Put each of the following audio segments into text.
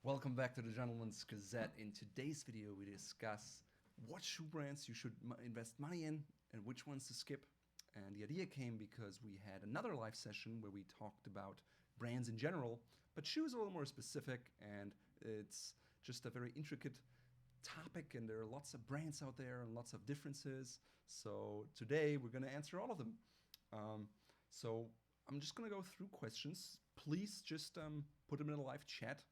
Welcome back to the Gentleman's Gazette. In today's video, we discuss what shoe brands you should invest money in and which ones to skip. And the idea came because we had another live session where we talked about brands in general, but shoes are a little more specific, and it's just a very intricate topic, and there are lots of brands out there and lots of differences. So today we're going to answer all of them. So I'm just going to go through questions. Please just put them in a live chat.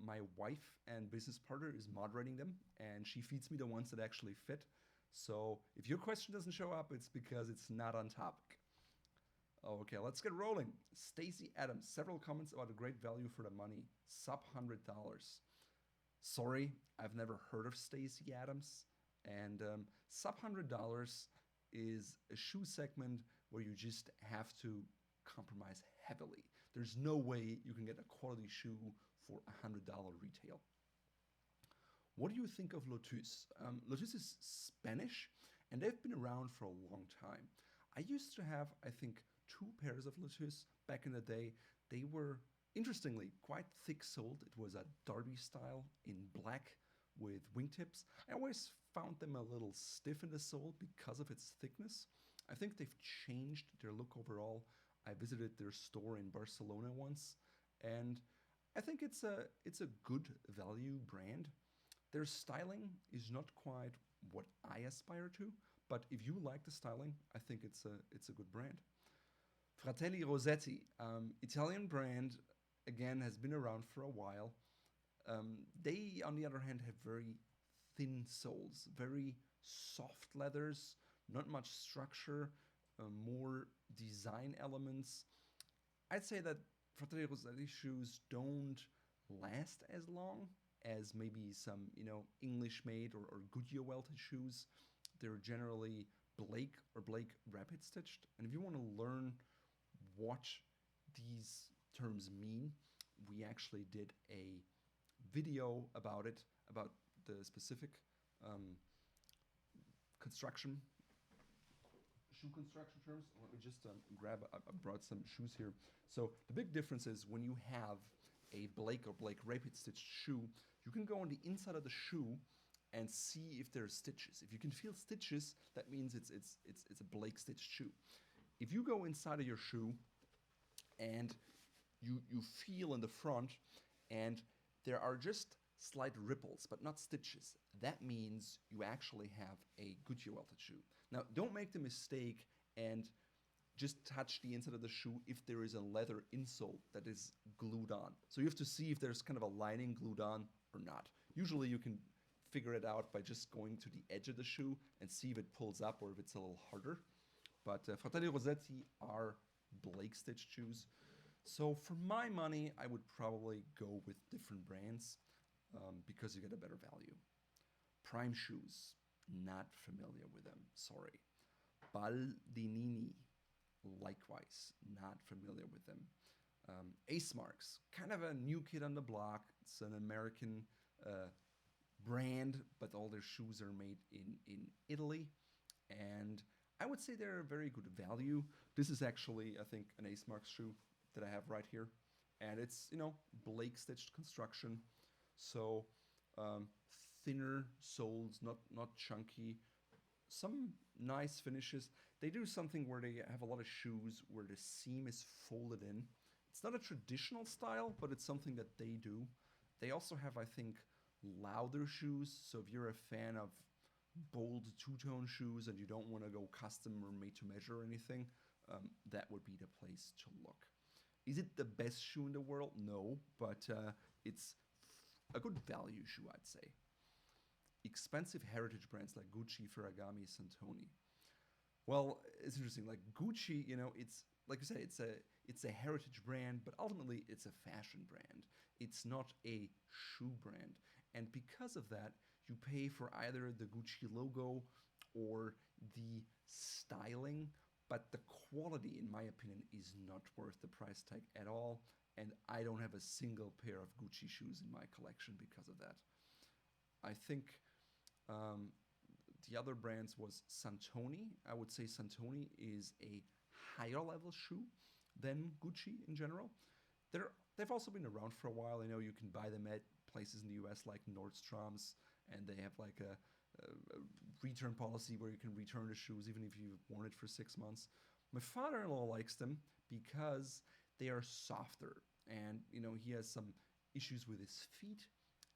My wife and business partner is moderating them, and she feeds me the ones that actually fit. So if your question doesn't show up, it's because it's not on topic. Okay, let's get rolling. Stacy Adams, several comments about a great value for the money, sub $100. Sorry, I've never heard of Stacy Adams. And sub $100 is a shoe segment where you just have to compromise heavily. There's no way you can get a quality shoe for $100 retail. What do you think of Lottusse? Lottusse is Spanish, and they've been around for a long time. I used to have, I think, 2 pairs of Lottusse back in the day. They were, interestingly, quite thick-soled. It was a derby style in black with wingtips. I always found them a little stiff in the sole because of its thickness. I think they've changed their look overall. I visited their store in Barcelona once, and I think it's a good value brand. Their styling is not quite what I aspire to, but if you like the styling, I think it's a good brand. Fratelli Rosetti, Italian brand, again, has been around for a while. They, on the other hand, have very thin soles, very soft leathers, not much structure, more design elements. I'd say that Fratelli Rosetti shoes don't last as long as maybe some, English-made or Goodyear welted shoes. They're generally Blake rapid stitched. And if you want to learn what these terms mean, we actually did a video about it, about the specific shoe construction terms. Let me just grab, I brought some shoes here. So the big difference is when you have a Blake rapid stitched shoe, you can go on the inside of the shoe and see if there are stitches. If you can feel stitches, that means it's a Blake stitched shoe. If you go inside of your shoe and you feel in the front and there are just slight ripples, but not stitches, that means you actually have a Goodyear welted shoe. Now, don't make the mistake and just touch the inside of the shoe if there is a leather insole that is glued on. So you have to see if there's kind of a lining glued on or not. Usually you can figure it out by just going to the edge of the shoe and see if it pulls up or if it's a little harder. But Fratelli Rosetti are Blake stitched shoes. So for my money, I would probably go with different brands. Because you get a better value. Prime shoes, not familiar with them, sorry. Baldinini, likewise, not familiar with them. Acemarks, kind of a new kid on the block. It's an American brand, but all their shoes are made in Italy. And I would say they're a very good value. This is actually, I think, an Acemarks shoe that I have right here. And it's, Blake stitched construction. So thinner soles, not chunky, some nice finishes. They do something where they have a lot of shoes where the seam is folded in. It's not a traditional style, but it's something that they do. They also have, I think, louder shoes. So if you're a fan of bold two-tone shoes and you don't want to go custom or made to measure or anything, that would be the place to look. Is it the best shoe in the world? No, but it's a good value shoe, I'd say. Expensive heritage brands like Gucci, Ferragamo, Santoni. Well, it's interesting. Like Gucci, it's like you say, it's a heritage brand, but ultimately it's a fashion brand. It's not a shoe brand, and because of that, you pay for either the Gucci logo or the styling. But the quality, in my opinion, is not worth the price tag at all. And I don't have a single pair of Gucci shoes in my collection because of that. I think the other brands was Santoni. I would say Santoni is a higher level shoe than Gucci in general. They're They've also been around for a while. I know you can buy them at places in the US like Nordstrom's, and they have like a return policy where you can return the shoes even if you've worn it for 6 months. My father-in-law likes them because they are softer, and he has some issues with his feet,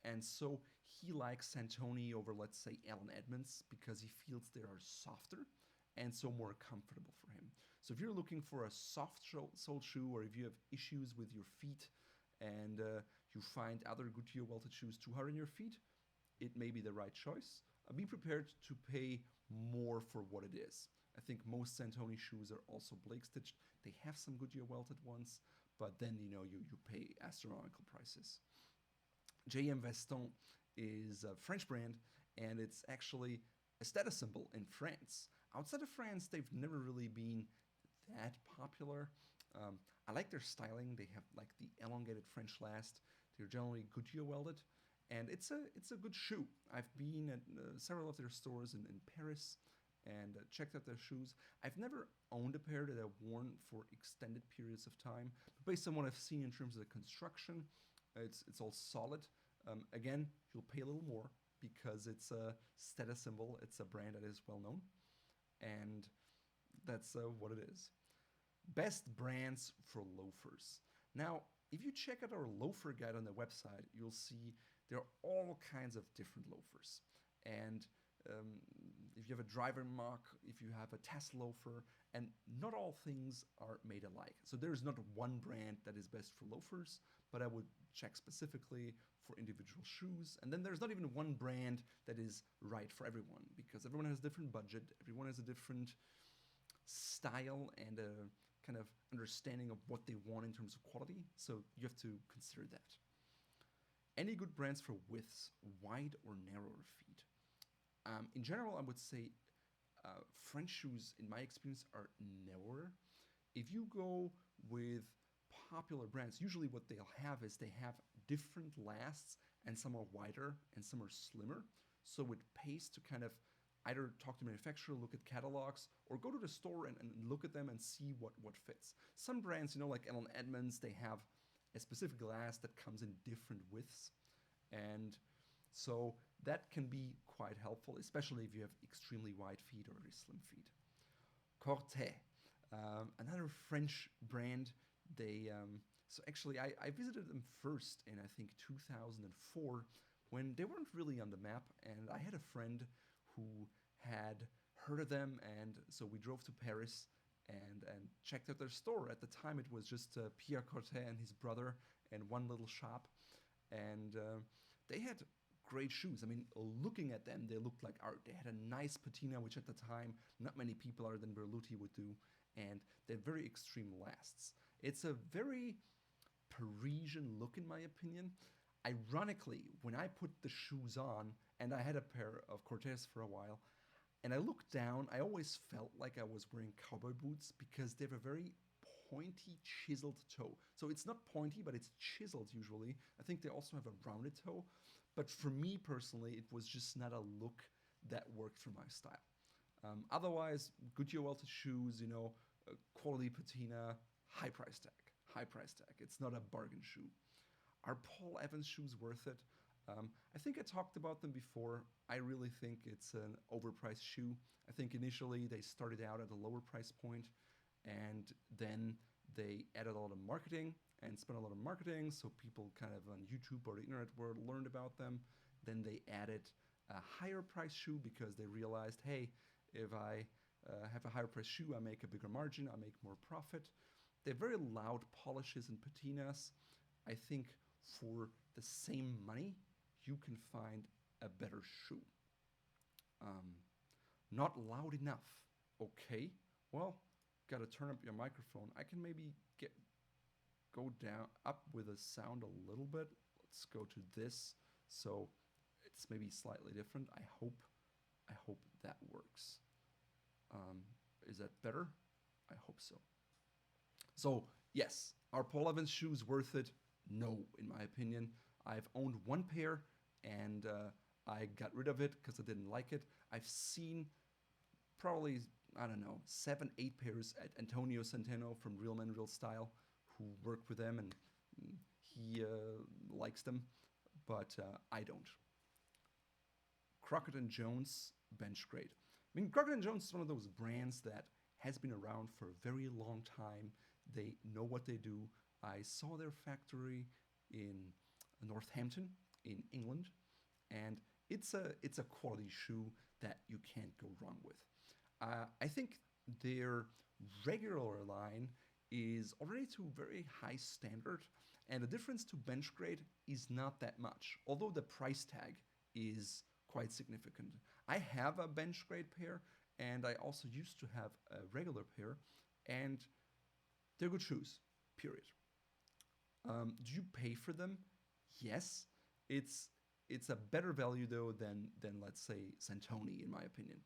and so he likes Santoni over, let's say, Allen Edmonds because he feels they are softer and so more comfortable for him. So if you're looking for a soft sole shoe, or if you have issues with your feet and you find other Goodyear welted shoes too hard on your feet, it may be the right choice. Be prepared to pay more for what it is. I think most Santoni shoes are also Blake stitched. They have some Goodyear welted ones, but then you pay astronomical prices. JM Weston is a French brand, and it's actually a status symbol in France. Outside of France, they've never really been that popular. I like their styling. They have like the elongated French last. They're generally Goodyear welded, and it's a good shoe. I've been at several of their stores in Paris and checked out their shoes. I've never owned a pair that I've worn for extended periods of time, but based on what I've seen in terms of the construction, it's all solid. Again, you'll pay a little more because it's a status symbol. It's a brand that is well known, and that's what it is. Best brands for loafers. Now, if you check out our loafer guide on the website, you'll see there are all kinds of different loafers. And if you have a driver mock, if you have a test loafer, and not all things are made alike. So there's not one brand that is best for loafers, but I would check specifically for individual shoes. And then there's not even one brand that is right for everyone, because everyone has a different budget, everyone has a different style and a kind of understanding of what they want in terms of quality. So you have to consider that. Any good brands for widths, wide or narrower feet? In general, I would say French shoes, in my experience, are narrower. If you go with popular brands, usually what they'll have is they have different lasts, and some are wider and some are slimmer. So it pays to kind of either talk to the manufacturer, look at catalogs, or go to the store and look at them and see what fits. Some brands, like Allen Edmonds, they have a specific last that comes in different widths. And so that can be quite helpful, especially if you have extremely wide feet or very slim feet. Corthay, another French brand. So actually I visited them first in I think 2004 when they weren't really on the map, and I had a friend who had heard of them, and so we drove to Paris and checked out their store. At the time it was just Pierre Corthay and his brother and one little shop, and they had great shoes. I mean, looking at them, they looked like art. They had a nice patina, which at the time not many people other than Berluti would do, and they had very extreme lasts. It's a very Parisian look, in my opinion. Ironically, when I put the shoes on, and I had a pair of Cortez for a while, and I looked down, I always felt like I was wearing cowboy boots because they have a very pointy, chiseled toe. So it's not pointy, but it's chiseled usually. I think they also have a rounded toe. But for me personally, it was just not a look that worked for my style. Otherwise, Goodyear welted shoes, quality patina, high price tag. High price tag. It's not a bargain shoe. Are Paul Evans shoes worth it? I think I talked about them before. I really think it's an overpriced shoe. I think initially they started out at a lower price point, and then they added a lot of marketing and spent a lot of marketing, so people kind of on YouTube or the internet world learned about them. Then they added a higher price shoe because they realized, hey, if I have a higher price shoe, I make a bigger margin, I make more profit. They're very loud polishes and patinas. I think for the same money, you can find a better shoe. Not loud enough. Okay, well, gotta turn up your microphone. I can maybe go up with the sound a little bit. Let's go to this, so it's maybe slightly different. I hope that works. Is that better? I hope so. So yes, are Paul Evans shoes worth it? No, in my opinion. I've owned one pair and I got rid of it because I didn't like it. I've seen probably, I don't know, 7, 8 pairs at Antonio Centeno from Real Men Real Style who worked with them, and He likes them, but I don't. Crockett and Jones bench grade. I mean, Crockett and Jones is one of those brands that has been around for a very long time. They know what they do. I saw their factory in Northampton in England, and it's a quality shoe that you can't go wrong with. I think their regular line is already to a very high standard, and the difference to bench grade is not that much, although the price tag is quite significant. I have a bench grade pair, and I also used to have a regular pair, and they're good shoes, period. Do you pay for them? Yes. It's a better value though than let's say Santoni, in my opinion.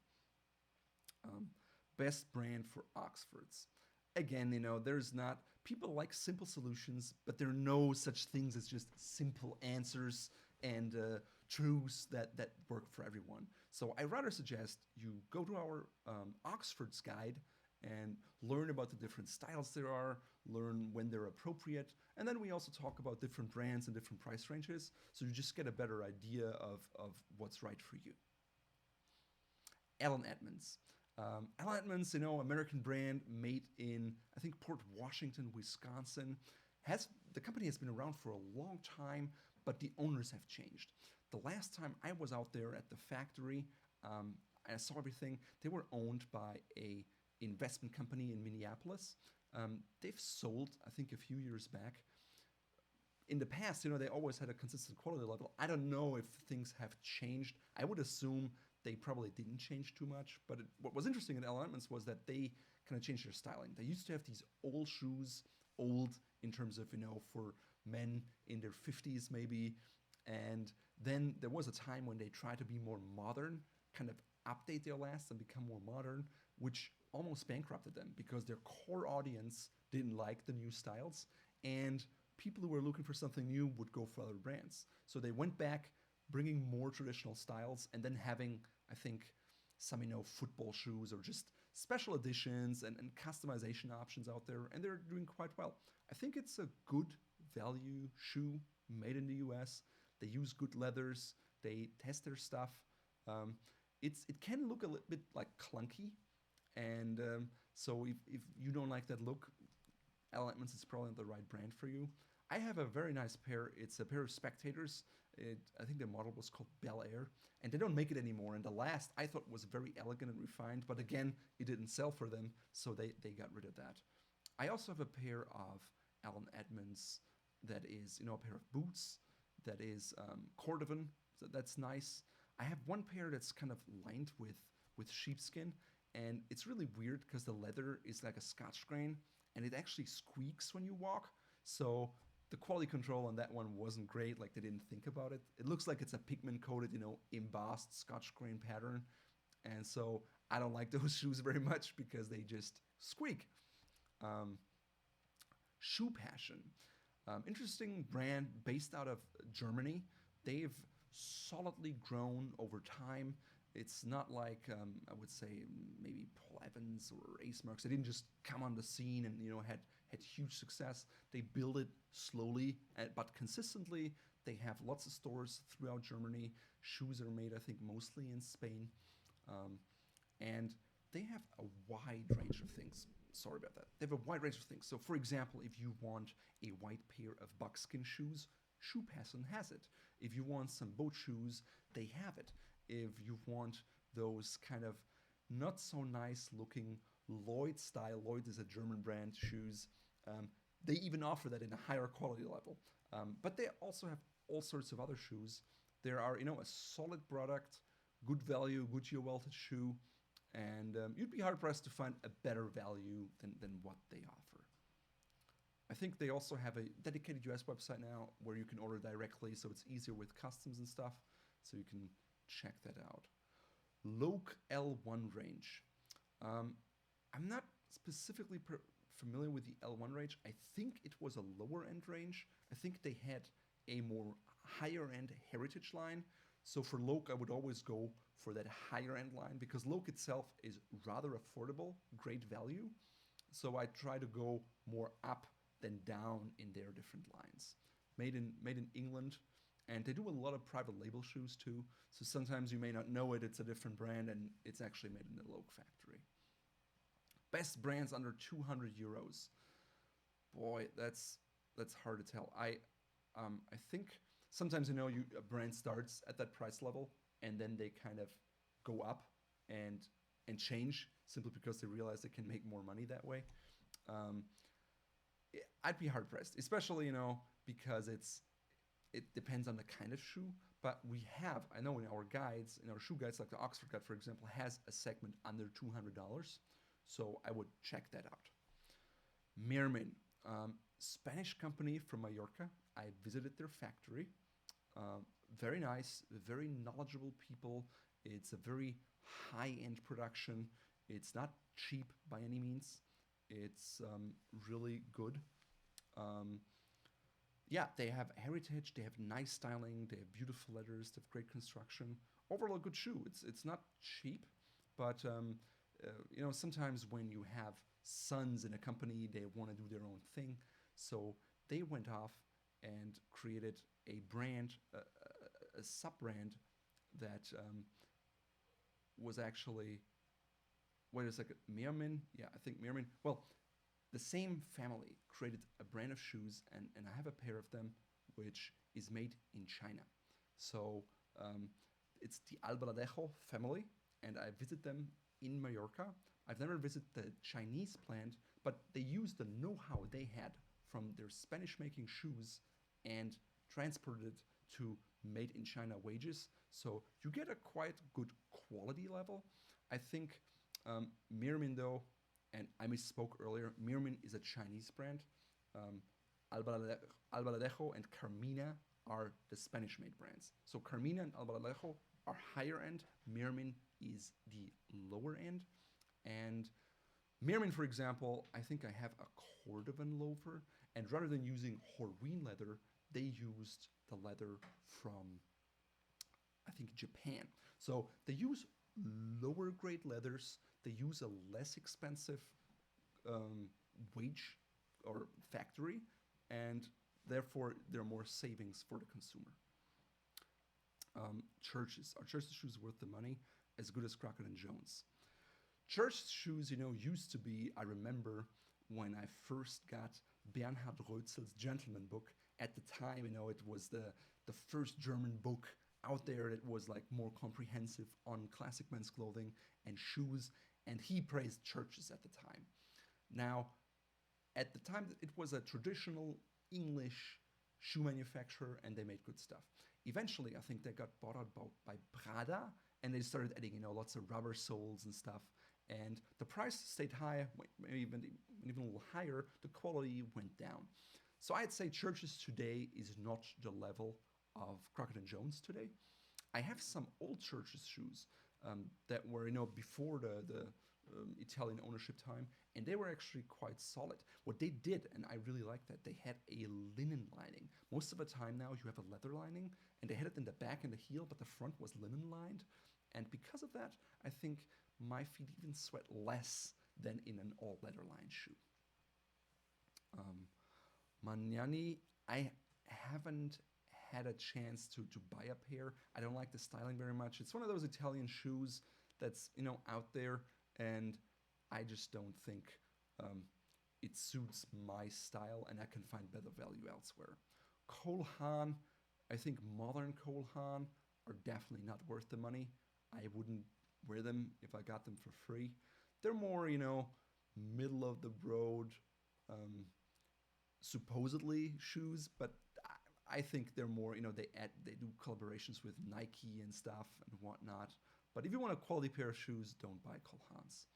Best brand for Oxfords. Again, there's not people like simple solutions, but there are no such things as just simple answers and truths that work for everyone. So I rather suggest you go to our Oxfords guide and learn about the different styles there are, learn when they're appropriate, and then we also talk about different brands and different price ranges, so you just get a better idea of what's right for you. Edmonds. Edmonds, American brand made in, I think, Port Washington, Wisconsin. The company has been around for a long time, but the owners have changed. The last time I was out there at the factory, I saw everything. They were owned by a investment company in Minneapolis. They've sold, I think, a few years back. In the past, they always had a consistent quality level. I don't know if things have changed. I would assume they probably didn't change too much. But what was interesting in Edmonds was that they kind of changed their styling. They used to have these old shoes, old in terms of, for men in their 50s maybe. And then there was a time when they tried to be more modern, kind of update their last and become more modern, which almost bankrupted them because their core audience didn't like the new styles, and people who were looking for something new would go for other brands. So they went back, bringing more traditional styles, and then having, I think, some football shoes or just special editions and customization options out there, and they're doing quite well. I think it's a good value shoe made in the US. They use good leathers. They test their stuff. It can look a little bit like clunky, and so if you don't like that look, Edmonds is probably not the right brand for you. I have a very nice pair. It's a pair of Spectators. I think the model was called Bel Air, and they don't make it anymore. And the last I thought was very elegant and refined, but again, it didn't sell for them, so they got rid of that. I also have a pair of Edmonds that is, a pair of boots that is cordovan. So that's nice. I have one pair that's kind of lined with sheepskin, and it's really weird because the leather is like a Scotch grain, and it actually squeaks when you walk. So the quality control on that one wasn't great. Like, they didn't think about it. It looks like it's a pigment coated, embossed Scotch grain pattern, and so I don't like those shoes very much because they just squeak. Shoepassion. Interesting brand based out of Germany. They've solidly grown over time. It's not like, I would say, maybe Paul Evans or Acemarks. They didn't just come on the scene and, had huge success. They build it slowly, but consistently. They have lots of stores throughout Germany. Shoes are made, I think, mostly in Spain. And they have a wide range of things. Sorry about that. They have a wide range of things. So, for example, if you want a white pair of buckskin shoes, Shoepassion has it. If you want some boat shoes, they have it. If you want those kind of not so nice looking Lloyd style, Lloyd is a German brand, shoes, they even offer that in a higher quality level. But they also have all sorts of other shoes. There are, a solid product, good value, goodyear welted shoe, and you'd be hard pressed to find a better value than what they offer. I think they also have a dedicated US website now where you can order directly, so it's easier with customs and stuff, so you can check that out. Loake L1 range. I'm not specifically familiar with the L1 range. I think it was a lower end range. I think they had a more higher end heritage line. So for Loake, I would always go for that higher end line because Loake itself is rather affordable, great value. So I try to go more up then down in their different lines. Made in England, and they do a lot of private label shoes too. So sometimes you may not know it; it's a different brand, and it's actually made in the Loake factory. Best brands under 200 euros. Boy, that's hard to tell. I think sometimes a brand starts at that price level, and then they kind of go up and change simply because they realize they can make more money that way. I'd be hard pressed, especially because it depends on the kind of shoe. But I know in our shoe guides, like the Oxford Guide, for example, has a segment under $200. So I would check that out. Meermin, Spanish company from Mallorca. I visited their factory. Very nice, very knowledgeable people. It's a very high-end production. It's not cheap by any means. It's really good. They have heritage. They have nice styling. They have beautiful leathers. They have great construction. Overall, a good shoe. It's not cheap, but sometimes when you have sons in a company, they want to do their own thing. So they went off and created a brand, a sub-brand that was actually, wait a second, Meermin? Yeah, I think Meermin. Well, the same family created a brand of shoes, and I have a pair of them, which is made in China. So it's the Albaladejo family, and I visit them in Mallorca. I've never visited the Chinese plant, but they used the know-how they had from their Spanish-making shoes and transported it to made in China wages. So you get a quite good quality level. I think Meermin, though, and I misspoke earlier, Meermin is a Chinese brand. Albaladejo and Carmina are the Spanish-made brands. So Carmina and Albaladejo are higher end. Meermin is the lower end. And Meermin, for example, I think I have a Cordovan loafer, and rather than using Horween leather, they used the leather from, I think, Japan. So they use lower grade leathers. They use a less expensive wage or factory, and therefore there are more savings for the consumer. Churches. Are Church's shoes worth the money? As good as Crockett and Jones. Church's shoes, used to be, I remember when I first got Bernhard Rötzel's Gentleman book. At the time, it was the first German book out there that was like more comprehensive on classic men's clothing and shoes, and he praised Church's at the time. Now, at the time, it was a traditional English shoe manufacturer, and they made good stuff. Eventually, I think they got bought out by Prada, and they started adding, lots of rubber soles and stuff. And the price stayed high, maybe even a little higher. The quality went down. So I'd say Church's today is not the level of Crockett and Jones today. I have some old Church's shoes that were, before the Italian ownership time, and they were actually quite solid. What they did, and I really like that, they had a linen lining. Most of the time now you have a leather lining, and they had it in the back and the heel, but the front was linen lined. And because of that, I think my feet even sweat less than in an all leather lined shoe. Magnanni, I haven't had a chance to buy a pair. I don't like the styling very much. It's one of those Italian shoes that's, out there, and I just don't think it suits my style, and I can find better value elsewhere. Haan, I think modern Haan are definitely not worth the money. I wouldn't wear them if I got them for free. They're more, middle of the road, supposedly shoes, but I think they're more, they do collaborations with Nike and stuff and whatnot. But if you want a quality pair of shoes, don't buy Haans.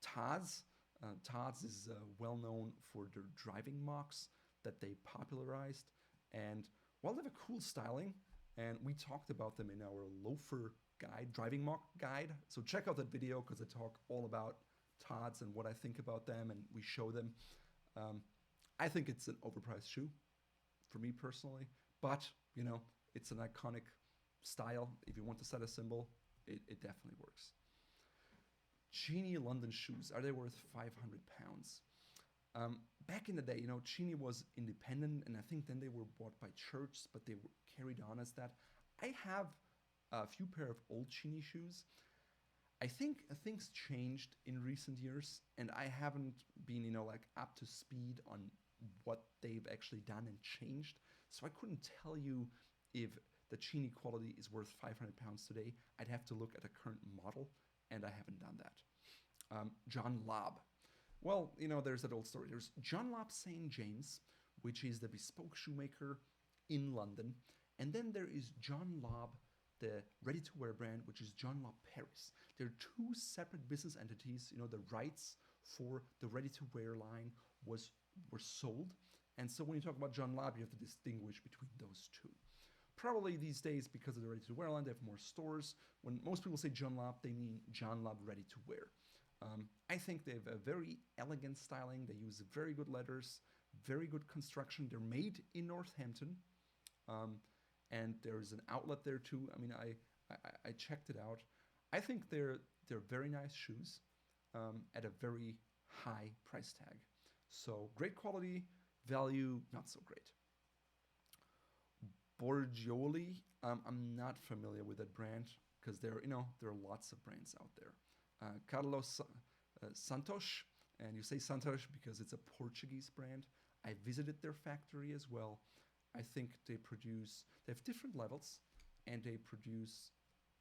Taz is well known for their driving mocks that they popularized, and while they have a cool styling, and we talked about them in our loafer guide, driving mock guide. So check out that video because I talk all about Taz and what I think about them, and we show them. I think it's an overpriced shoe for me personally, but it's an iconic style. If you want to set a symbol, it definitely works. Cheaney London shoes, are they worth £500? back in the day, you know, Cheaney was independent, and I think then they were bought by Church, but they were carried on as that. I have a few pair of old Cheaney shoes. I think things changed in recent years, and I haven't been, you know, like up to speed on what they've actually done and changed. So I couldn't tell you if the Cheaney quality is worth £500 today. I'd have to look at a current model, and I haven't done that. John Lobb. Well, you know, there's that old story. There's John Lobb St. James, which is the bespoke shoemaker in London. And then there is John Lobb, the ready-to-wear brand, which is John Lobb Paris. They're two separate business entities. You know, the rights for the ready-to-wear line were sold. And so when you talk about John Lobb, you have to distinguish between those two. Probably these days, because of the ready-to-wear line, they have more stores. When most people say John Lobb, they mean John Lobb ready-to-wear. I think they have a very elegant styling. They use very good leathers, very good construction. They're made in Northampton. And there's an outlet there too. I mean, I checked it out. I think they're very nice shoes at a very high price tag. So great quality, value, not so great. Borgioli, I'm not familiar with that brand because there are lots of brands out there. Carlos Santos, and you say Santos because it's a Portuguese brand. I visited their factory as well. I think they have different levels, and they produce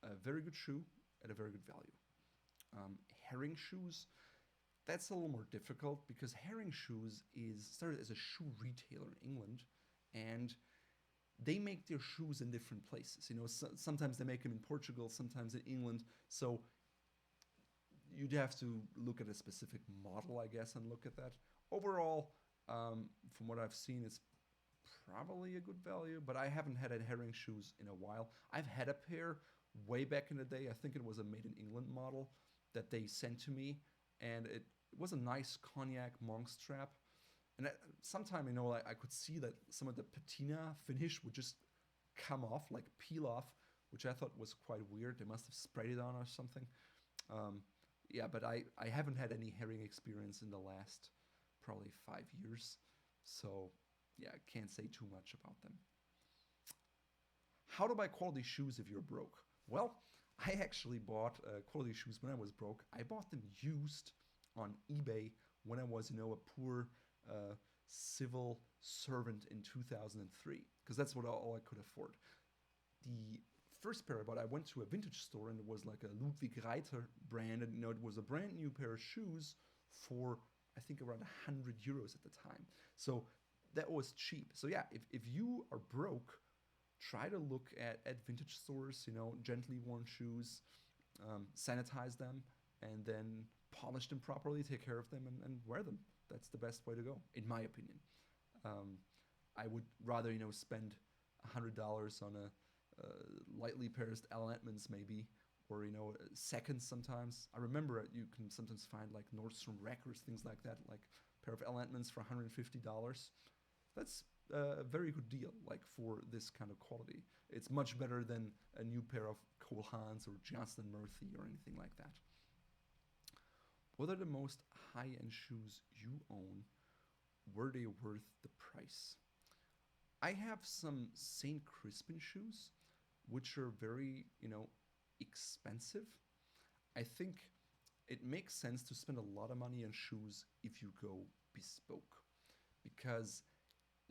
a very good shoe at a very good value. Herring shoes, that's a little more difficult because Herring shoes started as a shoe retailer in England, and they make their shoes in different places. You know, sometimes they make them in Portugal, sometimes in England. So you'd have to look at a specific model, I guess, and look at that. Overall, from what I've seen, it's probably a good value, but I haven't had a Herring shoes in a while. I've had a pair way back in the day. I think it was a made in England model that they sent to me, and it was a nice cognac monk strap. And sometime, you know, I could see that some of the patina finish would just come off, like peel off, which I thought was quite weird. They must have sprayed it on or something. Yeah, but I haven't had any Herring experience in the last probably 5 years. So yeah, I can't say too much about them. How to buy quality shoes if you're broke? Well, I actually bought quality shoes when I was broke. I bought them used on eBay when I was, you know, a poor civil servant in 2003, because that's what all I could afford. The first pair I bought, I went to a vintage store, and it was like a Liebe Grüße brand, and you know, it was a brand new pair of shoes for I think around €100 at the time. So that was cheap. So yeah, if you are broke, try to look at vintage stores, you know, gently worn shoes, sanitize them, and then polish them properly, take care of them, and wear them. That's the best way to go, in my opinion. I would rather, you know, spend $100 on a lightly pierced Edmonds maybe, or, you know, seconds sometimes. I remember you can sometimes find like Nordstrom Rack or things like that, like a pair of Edmonds for $150. That's a very good deal, like for this kind of quality. It's much better than a new pair of Cole Haans or Johnston Murphy or anything like that. What are the most high-end shoes you own? Were they worth the price? I have some St. Crispin shoes, which are very, you know, expensive. I think it makes sense to spend a lot of money on shoes if you go bespoke, because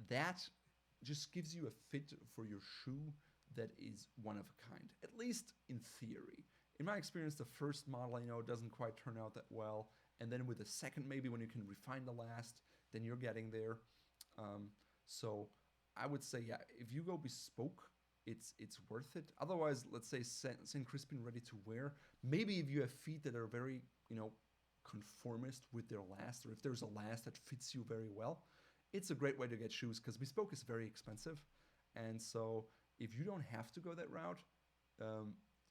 that just gives you a fit for your shoe that is one of a kind, at least in theory. In my experience, the first model, you know, doesn't quite turn out that well, and then with the second, maybe when you can refine the last, then you're getting there. So I would say, yeah, if you go bespoke, it's worth it. Otherwise, let's say St. Crispin ready to wear. Maybe if you have feet that are very, you know, conformist with their last, or if there's a last that fits you very well, it's a great way to get shoes, because bespoke is very expensive. And so if you don't have to go that route,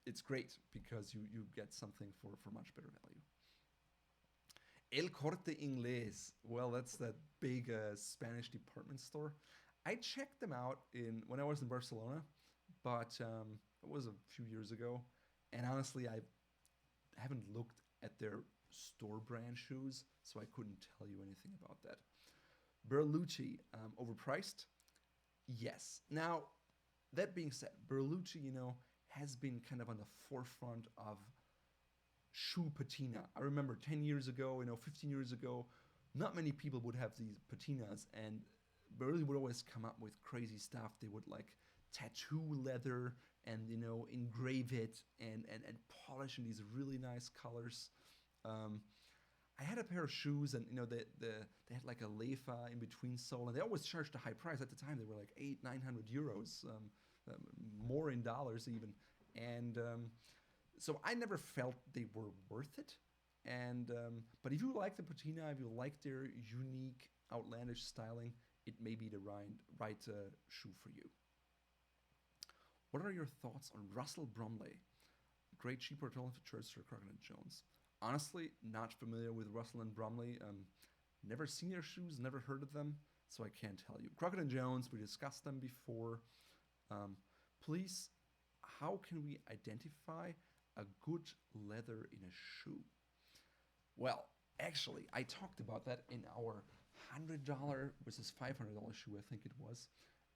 it's great because you get something for much better value. El Corte Ingles. Well, that's that big Spanish department store. I checked them out when I was in Barcelona, but it was a few years ago. And honestly, I haven't looked at their store brand shoes, so I couldn't tell you anything about that. Berluti, overpriced? Yes. Now, that being said, Berluti, has been kind of on the forefront of shoe patina. I remember 10 years ago, 15 years ago, not many people would have these patinas, and Berluti would always come up with crazy stuff. They would like tattoo leather and engrave it and polish in these really nice colors. I had a pair of shoes, and they had like a lefa in between sole, and they always charged a high price at the time. They were like 800-900 euros, more in dollars even, and so I never felt they were worth it. And but if you like the patina, if you like their unique, outlandish styling, it may be the right shoe for you. What are your thoughts on Russel Bromley? Great cheap alternative choice for Crockett and Jones. Honestly, not familiar with Russel and Bromley. Never seen their shoes, never heard of them, so I can't tell you. Crockett and Jones, we discussed them before. Please, how can we identify a good leather in a shoe? Well, actually, I talked about that in our $100 versus $500 shoe, I think it was.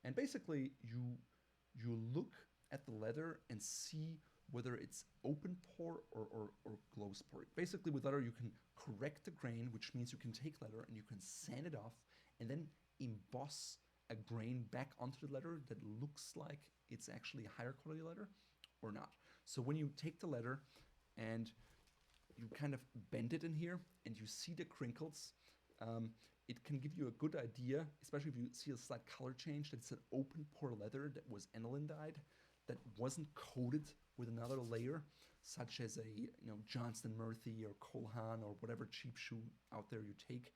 And basically, you look at the leather and see whether it's open pore or closed pore. Basically, with leather, you can correct the grain, which means you can take leather and you can sand it off and then emboss a grain back onto the leather that looks like it's actually a higher quality leather or not. So when you take the leather and you kind of bend it in here and you see the crinkles, it can give you a good idea, especially if you see a slight color change, that it's an open pore leather that was aniline dyed, that wasn't coated with another layer, such as a Johnston Murphy or Haan or whatever cheap shoe out there you take.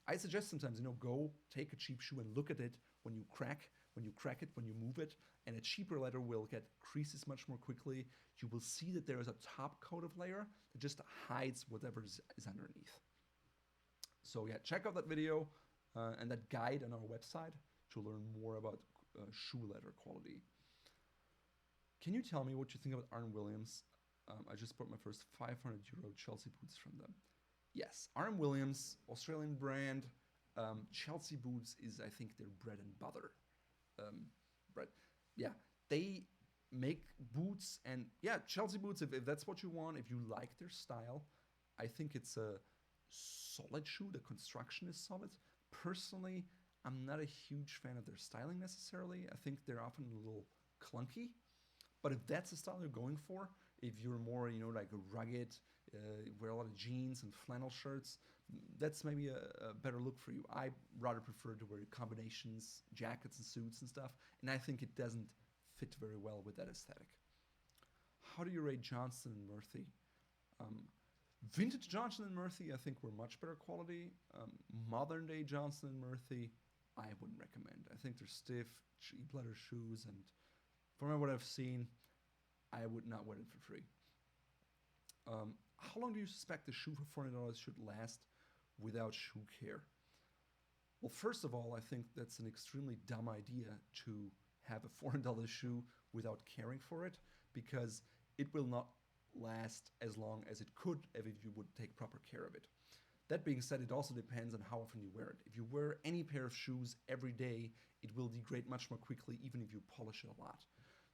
I suggest sometimes go take a cheap shoe and look at it when you crack it, when you move it, and a cheaper leather will get creases much more quickly. You will see that there is a top coat of layer that just hides whatever is underneath. So yeah, check out that video and that guide on our website to learn more about shoe leather quality. Can you tell me what you think about Haan Williams? I just bought my first €500 Chelsea boots from them. Yes, Haan Williams, Australian brand. Chelsea boots is, I think, their bread and butter. But yeah, they make boots, and yeah, Chelsea boots, if that's what you want, if you like their style, I think it's a solid shoe. The construction is solid. Personally, I'm not a huge fan of their styling necessarily. I think they're often a little clunky. But if that's the style you're going for, if you're more, like a rugged, wear a lot of jeans and flannel shirts, that's maybe a better look for you. I rather prefer to wear combinations, jackets and suits and stuff, and I think it doesn't fit very well with that aesthetic. How do you rate Johnston and Murphy? Vintage Johnston and Murphy, I think, were much better quality. Modern day Johnston and Murphy, I wouldn't recommend. I think they're stiff, cheap leather shoes, and from what I've seen, I would not wear it for free. How long do you suspect the shoe for $400 should last without shoe care? Well, first of all, I think that's an extremely dumb idea to have a $400 shoe without caring for it, because it will not last as long as it could if you would take proper care of it. That being said, it also depends on how often you wear it. If you wear any pair of shoes every day, it will degrade much more quickly, even if you polish it a lot.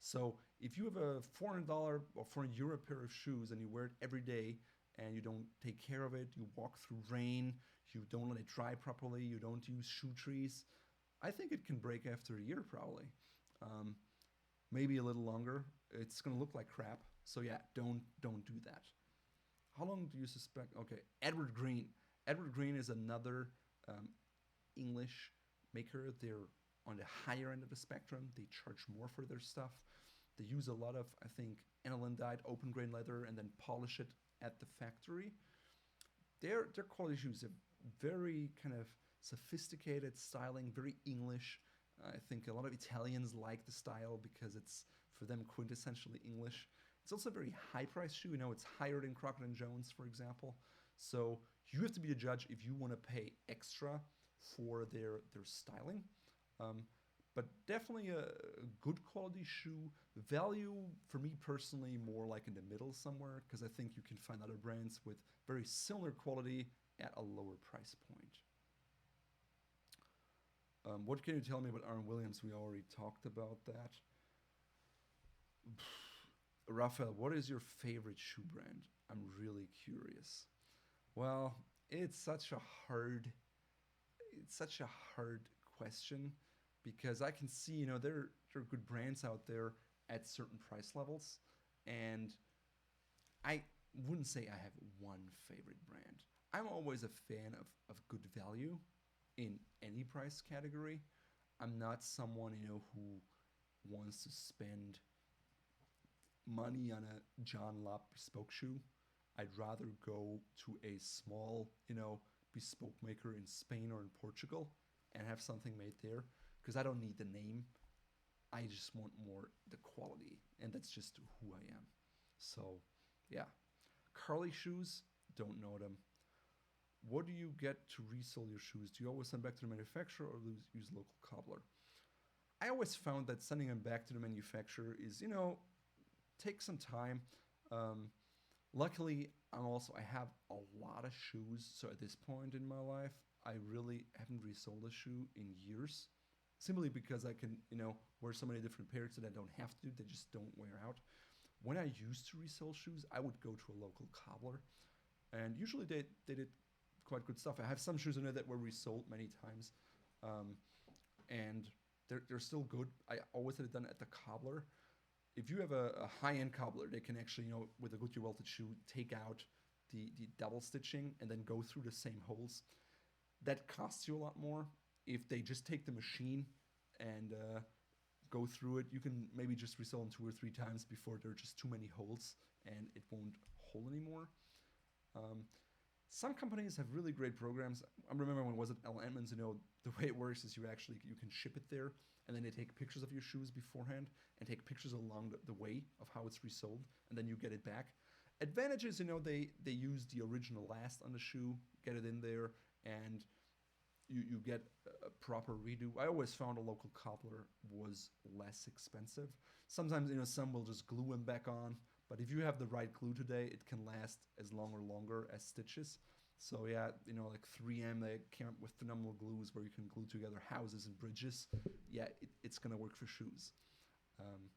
So if you have a $400 or €400 pair of shoes and you wear it every day and you don't take care of it, you walk through rain, you don't let it dry properly, you don't use shoe trees, I think it can break after a year probably. Maybe a little longer. It's going to look like crap. So yeah, don't do that. How long do you suspect? Okay, Edward Green. Edward Green is another English maker. They're on the higher end of the spectrum. They charge more for their stuff. They use a lot of, I think, aniline dyed open grain leather and then polish it at the factory. Their quality shoes are very kind of sophisticated styling, very English. I think a lot of Italians like the style because it's, for them, quintessentially English. It's also a very high-priced shoe. It's higher than Crockett and Jones, for example. So you have to be a judge if you want to pay extra for their styling. But definitely a good quality shoe. Value, for me personally, more like in the middle somewhere, because I think you can find other brands with very similar quality at a lower price point. What can you tell me about Aaron Williams? We already talked about that. Raphael, what is your favorite shoe brand? I'm really curious. Well, it's such a hard it's such a hard question because I can see, there are good brands out there at certain price levels, and I wouldn't say I have one favorite brand. I'm always a fan of good value in any price category. I'm not someone, who wants to spend money on a John Lobb bespoke shoe. I'd rather go to a small, bespoke maker in Spain or in Portugal and have something made there because I don't need the name. I just want more the quality, and that's just who I am. So, yeah. Carly shoes, don't know them. What do you get to resell your shoes? Do you always send back to the manufacturer or use local cobbler? I always found that sending them back to the manufacturer is, take some time. Luckily, I have a lot of shoes, so at this point in my life, I really haven't resold a shoe in years, simply because I can, wear so many different pairs that I don't have to. They just don't wear out. When I used to resell shoes, I would go to a local cobbler, and usually they did quite good stuff. I have some shoes in there that were resold many times, and they're still good. I always had it done at the cobbler. If you have a high-end cobbler, they can actually, with a Goodyear welted shoe, take out the double stitching and then go through the same holes. That costs you a lot more. If they just take the machine and go through it, you can maybe just resell them 2 or 3 times before there are just too many holes and it won't hold anymore. Some companies have really great programs. I remember when I was at Edmonds, the way it works is you can ship it there, and then they take pictures of your shoes beforehand and take pictures along the way of how it's resold, and then you get it back. Advantage is, they use the original last on the shoe, get it in there, and you get a proper redo. I always found a local cobbler was less expensive. Sometimes, some will just glue them back on, but if you have the right glue today, it can last as long or longer as stitches. So yeah, like 3M, they came up with phenomenal glues where you can glue together houses and bridges. Yeah, it's gonna work for shoes.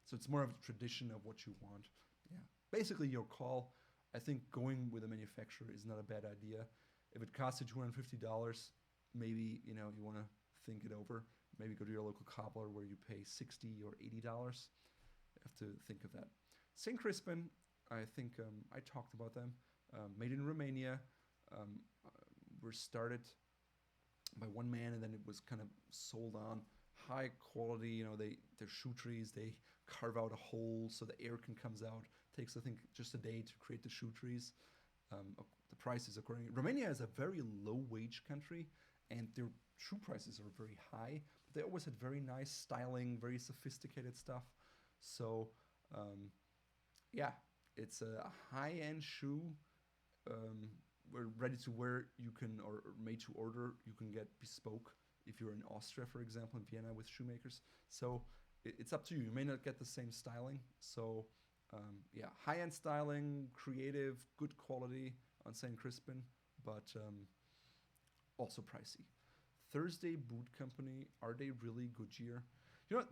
So it's more of a tradition of what you want. Yeah, basically your call. I think going with a manufacturer is not a bad idea. If it costs you $250, maybe you want to think it over. Maybe go to your local cobbler where you pay $60 or $80. You have to think of that. St. Crispin, I think I talked about them. Made in Romania. Were started by one man, and then it was kind of sold on. High quality, they're shoe trees. They carve out a hole so the air can comes out. Takes, I think, just a day to create the shoe trees. The prices according. Romania is a very low wage country, and their shoe prices are very high. But they always had very nice styling, very sophisticated stuff. So, yeah, it's a high-end shoe. We're ready to wear. You can, or made to order. You can get bespoke if you're in Austria, for example, in Vienna with shoemakers. So it's up to you. You may not get the same styling. So yeah, high-end styling, creative, good quality on St. Crispin, but also pricey. Thursday Boot Company, are they really Goodyear?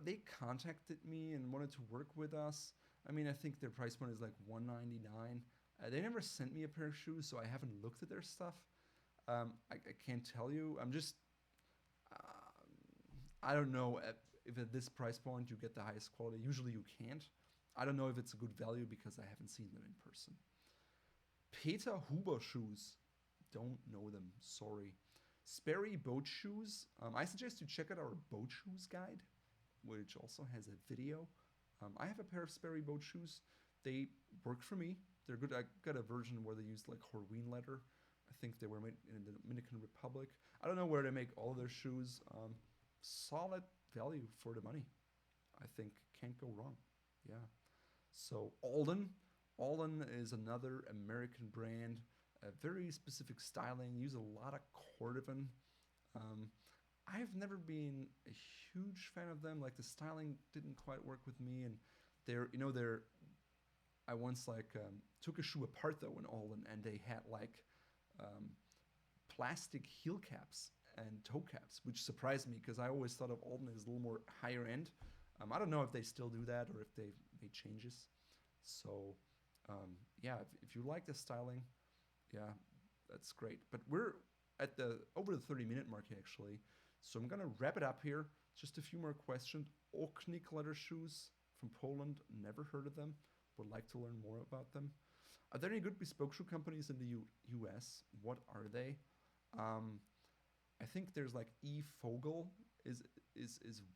They contacted me and wanted to work with us. I mean, I think their price point is like $199. They never sent me a pair of shoes, so I haven't looked at their stuff. I can't tell you. I'm just, I don't know if at this price point you get the highest quality. Usually you can't. I don't know if it's a good value because I haven't seen them in person. Peter Huber shoes. Don't know them. Sorry. Sperry boat shoes. I suggest you check out our boat shoes guide, which also has a video. I have a pair of Sperry boat shoes. They work for me. They're good. I got a version where they used like Horween leather. I think they were made in the Dominican Republic. I don't know where they make all their shoes. Solid value for the money. I think can't go wrong. Yeah. So Alden. Alden is another American brand. A very specific styling. Use a lot of cordovan. I've never been a huge fan of them. Like the styling didn't quite work with me, and they're. I once took a shoe apart though in Alden, and they had plastic heel caps and toe caps, which surprised me because I always thought of Alden as a little more higher end. I don't know if they still do that or if they made changes. So yeah, if you like the styling, yeah, that's great. But we're at the over the 30-minute mark actually, so I'm gonna wrap it up here. Just a few more questions. Oknik leather shoes from Poland. Never heard of them. Would like to learn more about them. Are there any good bespoke shoe companies in the U.S.? What are they? I think there's like E. Fogel is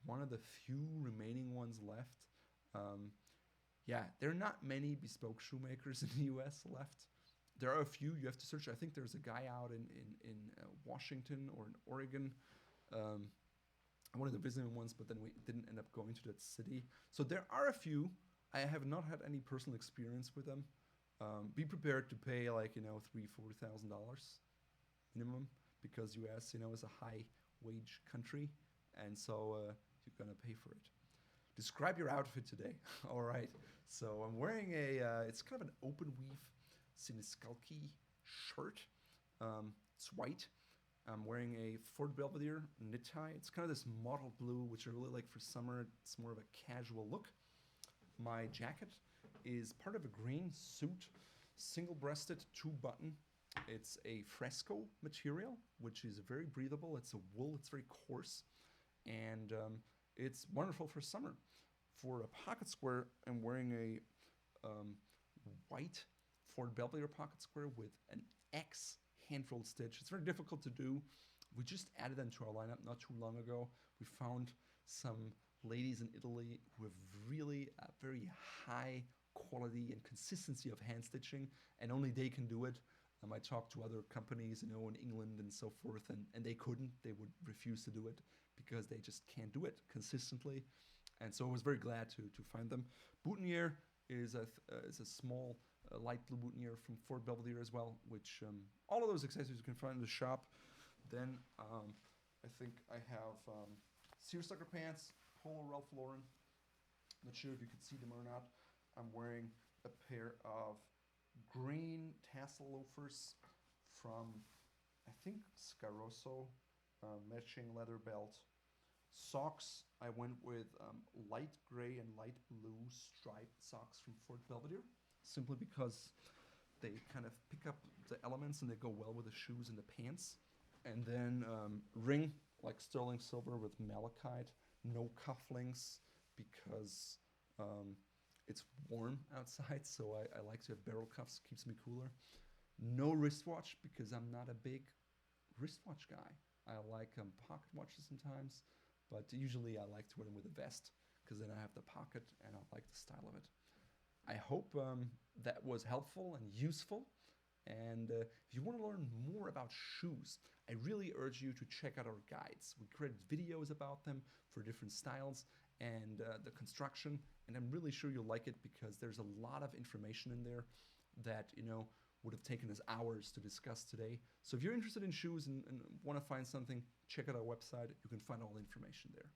one of the few remaining ones left. Yeah, there are not many bespoke shoemakers in the U.S. left. There are a few. You have to search. I think there's a guy out in Washington or in Oregon. I wanted to visit him once, but then we didn't end up going to that city. So there are a few. I have not had any personal experience with them. Be prepared to pay like $3,000-4,000 minimum, because U.S. is a high wage country, and so you're gonna pay for it. Describe your outfit today. All right. So I'm wearing it's kind of an open weave siniskalki shirt. It's white. I'm wearing a Fort Belvedere knit tie. It's kind of this mottled blue, which I really like for summer. It's more of a casual look. My jacket is part of a green suit, single-breasted, 2-button. It's a fresco material, which is very breathable. It's a wool. It's very coarse, and it's wonderful for summer. For a pocket square, I'm wearing a white Fort Belvedere pocket square with an X hand-rolled stitch. It's very difficult to do. We just added them to our lineup not too long ago. We found some ladies in Italy who have really a very high quality and consistency of hand stitching, and only they can do it. I talked to other companies, in England and so forth, and they couldn't. They would refuse to do it because they just can't do it consistently. And so I was very glad to find them. Boutonniere is a small light blue boutonniere from Fort Belvedere as well, which all of those accessories you can find in the shop. Then I think I have seersucker pants, Polo Ralph Lauren. Not sure if you could see them or not. I'm wearing a pair of green tassel loafers from, I think, Scaroso, matching leather belt. Socks, I went with light gray and light blue striped socks from Fort Belvedere, simply because they kind of pick up the elements and they go well with the shoes and the pants. And then ring, like sterling silver with malachite, no cufflinks because it's warm outside, so I like to have barrel cuffs, keeps me cooler. No wristwatch because I'm not a big wristwatch guy. I like pocket watches sometimes, but usually I like to wear them with a vest because then I have the pocket and I like the style of it. I hope that was helpful and useful. And if you want to learn more about shoes, I really urge you to check out our guides. We created videos about them for different styles and the construction, and I'm really sure you'll like it because there's a lot of information in there that would have taken us hours to discuss today. So if you're interested in shoes and want to find something, check out our website. You can find all the information there.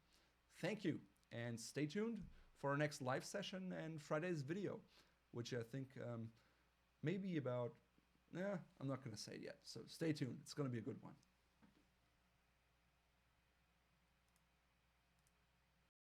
Thank you, and stay tuned for our next live session and Friday's video, which I think maybe about, I'm not going to say it yet. So stay tuned. It's going to be a good one.